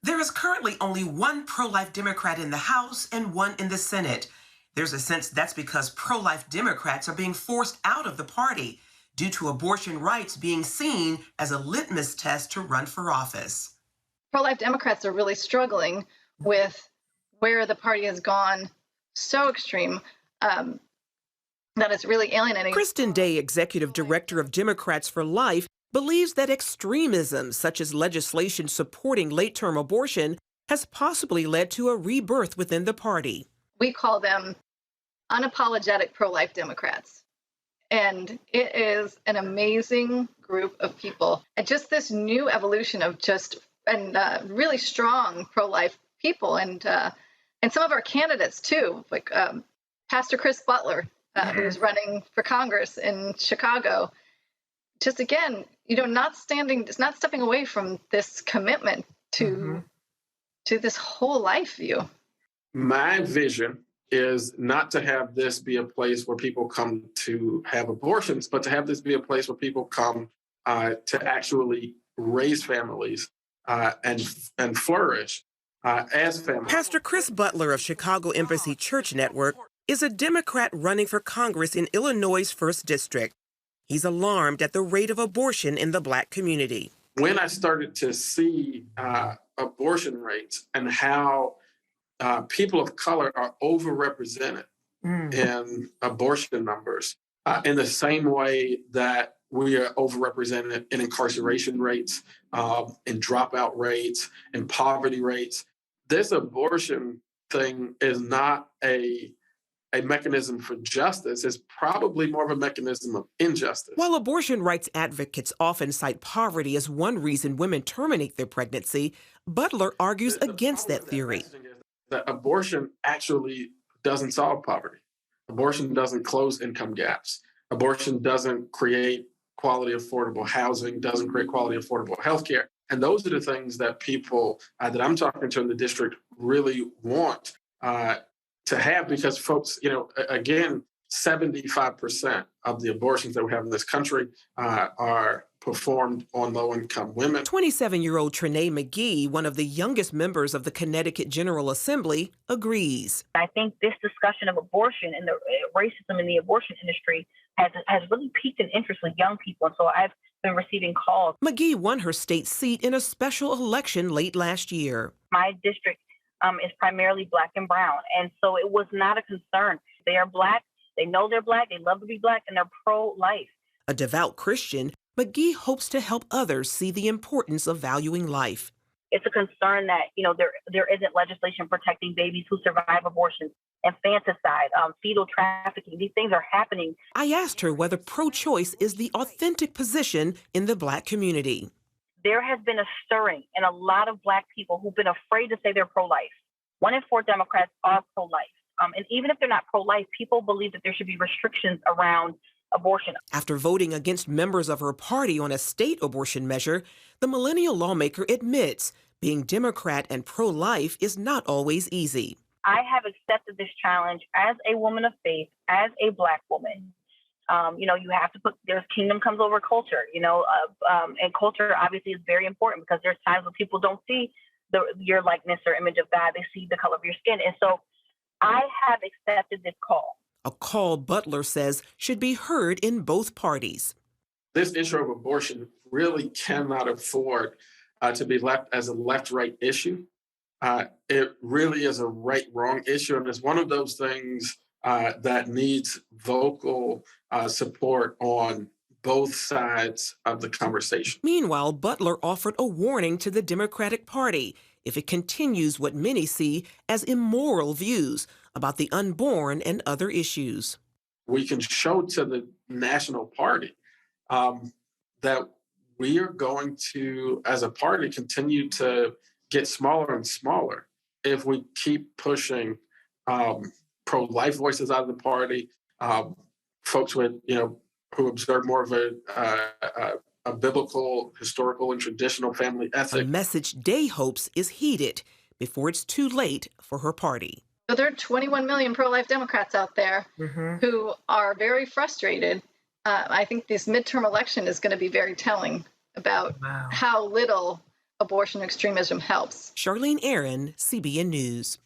There is currently only one pro-life Democrat in the House and one in the Senate. There's a sense that's because pro-life Democrats are being forced out of the party due to abortion rights being seen as a litmus test to run for office. Pro-life Democrats are really struggling with where the party has gone so extreme that it's really alienating. Kristen, executive director of Democrats for Life, believes that extremism, such as legislation supporting late-term abortion, has possibly led to a rebirth within the party. We call them unapologetic pro-life Democrats. And it is an amazing group of people. And just this new evolution of really strong pro-life people. And some of our candidates, too, like Pastor Chris Butler, who's running for Congress in Chicago. Just again, not stepping away from this commitment to this whole life view. My vision is not to have this be a place where people come to have abortions, but to have this be a place where people come to actually raise families and flourish as families. Pastor Chris Butler of Chicago Embassy Church Network is a Democrat running for Congress in Illinois' 1st District. He's alarmed at the rate of abortion in the Black community. When I started to see abortion rates and how people of color are overrepresented in abortion numbers, in the same way that we are overrepresented in incarceration rates, in dropout rates, in poverty rates, this abortion thing is not a mechanism for justice. Is probably more of a mechanism of injustice. While abortion rights advocates often cite poverty as one reason women terminate their pregnancy, Butler argues against that theory. That abortion actually doesn't solve poverty. Abortion doesn't close income gaps. Abortion doesn't create quality, affordable housing, doesn't create quality, affordable healthcare. And those are the things that people that I'm talking to in the district really want to have, because folks, again, 75% of the abortions that we have in this country are performed on low-income women. 27-year-old Trenae McGee, one of the youngest members of the Connecticut General Assembly, agrees. I think this discussion of abortion and the racism in the abortion industry has really piqued an interest with young people. And so I've been receiving calls. McGee won her state seat in a special election late last year. My district is primarily Black and brown. And so it was not a concern. They are Black. They know they're Black. They love to be Black, and they're pro-life. A devout Christian, McGee hopes to help others see the importance of valuing life. It's a concern that, there isn't legislation protecting babies who survive abortions, infanticide, fetal trafficking. These things are happening. I asked her whether pro-choice is the authentic position in the Black community. There has been a stirring in a lot of Black people who've been afraid to say they're pro-life. 1 in 4 Democrats are pro-life. And even if they're not pro-life, people believe that there should be restrictions around abortion. After voting against members of her party on a state abortion measure, the millennial lawmaker admits being Democrat and pro-life is not always easy. I have accepted this challenge as a woman of faith, as a Black woman. You have to there's kingdom comes over culture, and culture obviously is very important, because there's times when people don't see your likeness or image of God. They see the color of your skin. And so I have accepted this call. A call Butler says should be heard in both parties. This issue of abortion really cannot afford to be left as a left-right issue. It really is a right-wrong issue, and it's one of those things that needs vocal support on both sides of the conversation. Meanwhile, Butler offered a warning to the Democratic Party if it continues what many see as immoral views about the unborn and other issues. We can show to the national party that we are going to, as a party, continue to get smaller and smaller if we keep pushing pro-life voices out of the party, folks with, who observe more of a biblical, historical, and traditional family ethic. A message Day hopes is heeded before it's too late for her party. So there are 21 million pro-life Democrats out there who are very frustrated. I think this midterm election is going to be very telling about how little abortion extremism helps. Charlene Aaron, CBN News.